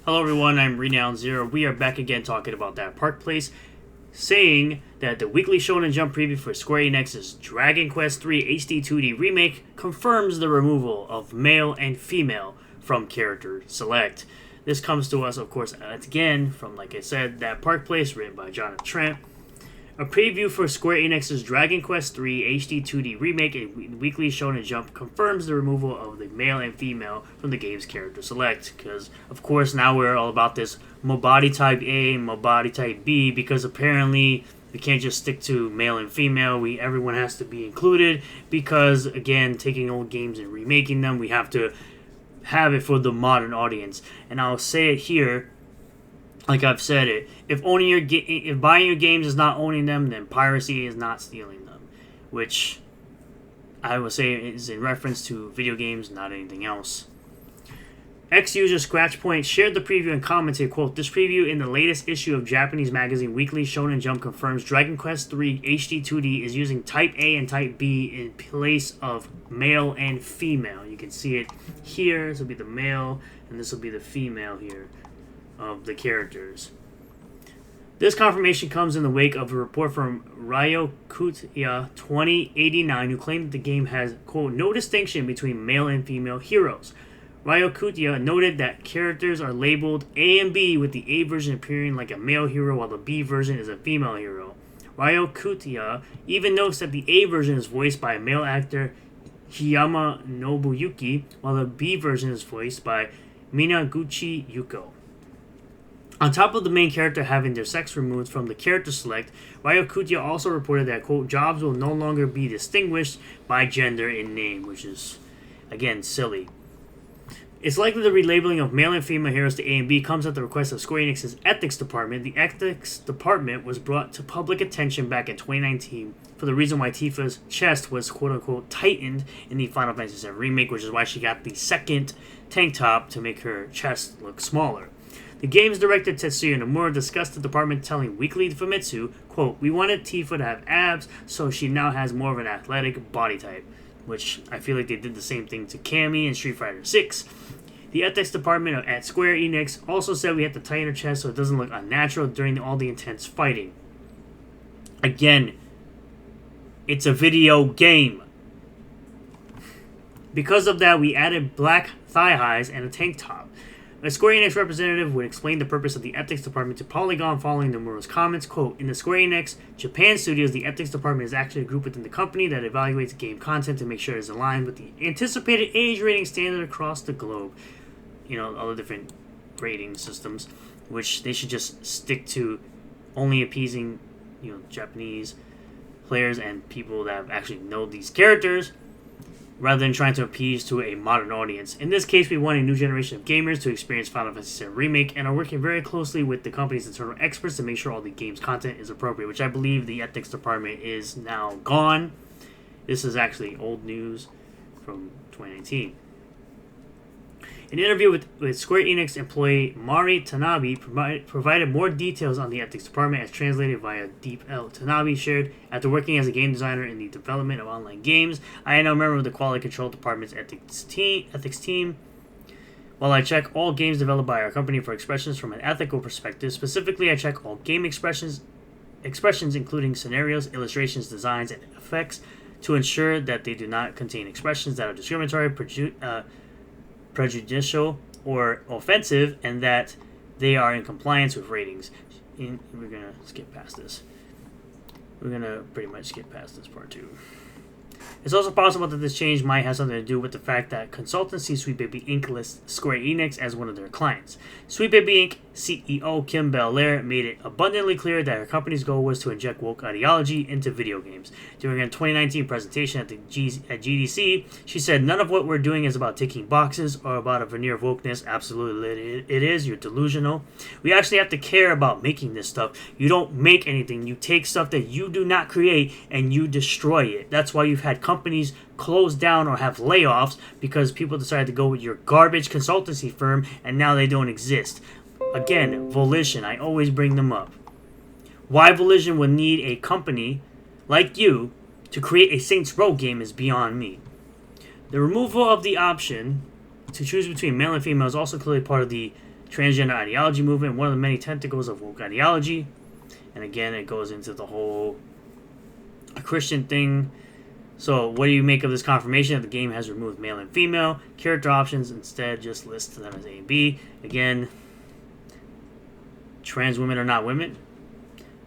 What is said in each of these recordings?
Hello everyone, I'm Renown Zero. We are back again talking about that Park Place, saying that the weekly Shonen Jump preview for Square Enix's Dragon Quest III HD 2D remake confirms the removal of male and female from character select. This comes to us, of course, again from, like I said, that Park Place, written by Jonathan Trent. A preview for Square Enix's Dragon Quest III HD 2D remake and Weekly Shonen Jump confirms the removal of the male and female from the game's character select. Because, of course, now we're all about this Mobody Type A and Mobody Type B, because apparently we can't just stick to male and female. Everyone has to be included because, again, taking old games and remaking them, we have to have it for the modern audience. And I'll say it here, like I've said it, if buying your games is not owning them, then piracy is not stealing them, which I will say is in reference to video games, not anything else. Ex-user Scratchpoint shared the preview and commented, quote, "This preview in the latest issue of Japanese magazine Weekly Shonen Jump confirms Dragon Quest III HD 2D is using Type A and Type B in place of male and female." You can see it here. This will be the male, and this will be the female here of the characters. This confirmation comes in the wake of a report from Ryokuya 2089, who claimed that the game has, quote, "no distinction between male and female heroes." Ryokuya noted that characters are labeled A and B, with the A version appearing like a male hero while the B version is a female hero. Ryokuya even notes that the A version is voiced by a male actor, Hiyama Nobuyuki, while the B version is voiced by Minaguchi Yuko. On top of the main character having their sex removed from the character select, Ryokuya also reported that, quote, "jobs will no longer be distinguished by gender in name," which is, again, silly. It's likely the relabeling of male and female heroes to A and B comes at the request of Square Enix's ethics department. The ethics department was brought to public attention back in 2019 for the reason why Tifa's chest was, quote-unquote, tightened in the Final Fantasy VII Remake, which is why she got the second tank top to make her chest look smaller. The game's director, Tetsuya Nomura, discussed the department, telling Weekly Famitsu, quote, "We wanted Tifa to have abs, so she now has more of an athletic body type," which I feel like they did the same thing to Cammy in Street Fighter 6. The ethics department at Square Enix also said we had to tighten her chest so it doesn't look unnatural during all the intense fighting. Again, it's a video game. Because of that, we added black thigh highs and a tank top. A Square Enix representative would explain the purpose of the ethics department to Polygon following Nomura's comments, quote, "In the Square Enix Japan studios, the ethics department is actually a group within the company that evaluates game content to make sure it is aligned with the anticipated age rating standard across the globe." You know, all the different rating systems, which they should just stick to only appeasing, Japanese players and people that actually know these characters, rather than trying to appease to a modern audience. In this case, we want a new generation of gamers to experience Final Fantasy VII Remake and are working very closely with the company's internal experts to make sure all the game's content is appropriate, which I believe the ethics department is now gone. This is actually old news from 2019. An interview with Square Enix employee Mari Tanabe provided more details on the ethics department, as translated via Deep L. Tanabe shared, "After working as a game designer in the development of online games, I am now a member of the quality control department's ethics team. While I check all games developed by our company for expressions from an ethical perspective, specifically I check all game expressions including scenarios, illustrations, designs, and effects, to ensure that they do not contain expressions that are discriminatory, prejudicial, or offensive, and that they are in compliance with ratings." We're going to skip past this. We're going to pretty much skip past this part too. It's also possible that this change might have something to do with the fact that consultancy Sweet Baby Inc. lists Square Enix as one of their clients. Sweet Baby Inc. CEO Kim Belair made it abundantly clear that her company's goal was to inject woke ideology into video games. During a 2019 presentation at GDC, she said, "None of what we're doing is about ticking boxes or about a veneer of wokeness. Absolutely it is. You're delusional. We actually have to care about making this stuff. You don't make anything. You take stuff that you do not create and you destroy it. That's why you've had companies close down or have layoffs, because people decided to go with your garbage consultancy firm and now they don't exist." Again, Volition, I always bring them up. Why Volition would need a company like you to create a Saints Row game is beyond me. The removal of the option to choose between male and female is also clearly part of the transgender ideology movement, one of the many tentacles of woke ideology. And again, it goes into the whole Christian thing. So what do you make of this confirmation that the game has removed male and female character options, instead just lists them as A and B? Again, trans women are not women.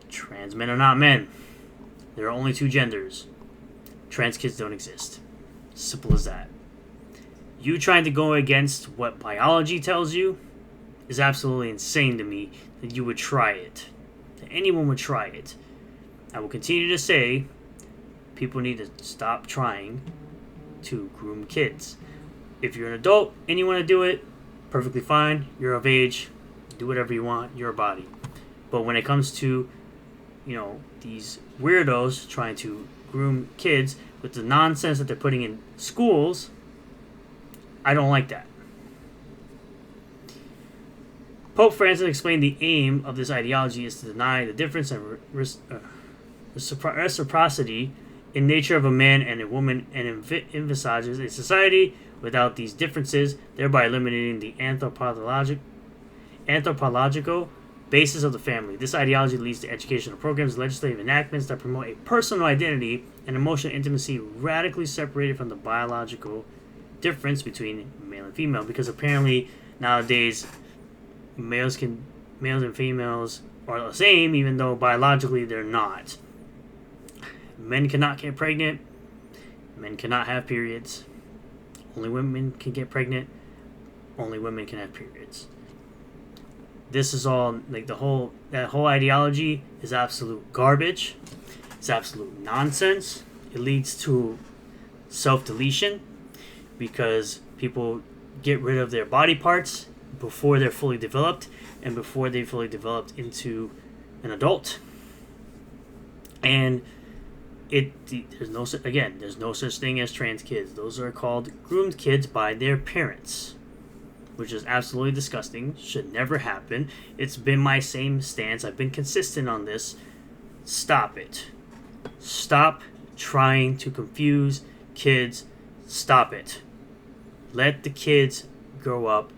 Trans men are not men. There are only two genders. Trans kids don't exist. Simple as that. You trying to go against what biology tells you is absolutely insane to me that you would try it. That anyone would try it. I will continue to say people need to stop trying to groom kids. If you're an adult and you want to do it, perfectly fine. You're of age. Do whatever you want. Your body. But when it comes to, these weirdos trying to groom kids with the nonsense that they're putting in schools, I don't like that. Pope Francis explained the aim of this ideology is to deny the difference and reciprocity in nature of a man and a woman, and emphasizes a society without these differences, thereby eliminating the anthropological basis of the family. This ideology leads to educational programs, legislative enactments that promote a personal identity and emotional intimacy radically separated from the biological difference between male and female. Because apparently nowadays males and females are the same, even though biologically they're not. Men cannot get pregnant. Men cannot have periods. Only women can get pregnant. Only women can have periods. This is all like that whole ideology is absolute garbage. It's absolute nonsense. It leads to self-deletion because people get rid of their body parts before they're fully developed and before they fully developed into an adult. And there's no such thing as trans kids. Those are called groomed kids by their parents, which is absolutely disgusting. Should never happen. It's been my same stance. I've been consistent on this. Stop it. Stop trying to confuse kids. Stop it. Let the kids grow up.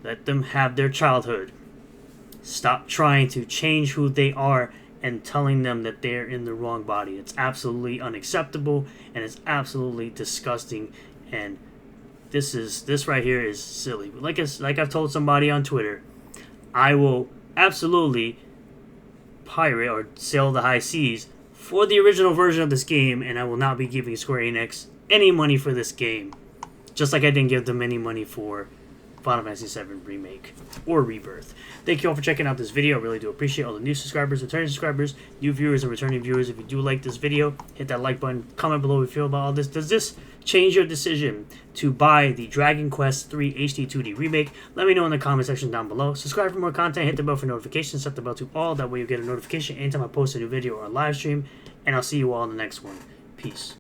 Let them have their childhood. Stop trying to change who they are and telling them that they're in the wrong body. It's absolutely unacceptable and it's absolutely disgusting. And this right here is silly. Like I've told somebody on Twitter, I will absolutely pirate or sail the high seas for the original version of this game, and I will not be giving Square Enix any money for this game. Just like I didn't give them any money for Final Fantasy VII Remake or Rebirth. Thank you all for checking out this video. I really do appreciate all the new subscribers, returning subscribers, new viewers, and returning viewers. If you do like this video, hit that like button. Comment below what you feel about all this. Does this change your decision to buy the Dragon Quest III HD 2D Remake? Let me know in the comment section down below. Subscribe for more content. Hit the bell for notifications. Set the bell to all. That way you get a notification anytime I post a new video or a live stream. And I'll see you all in the next one. Peace.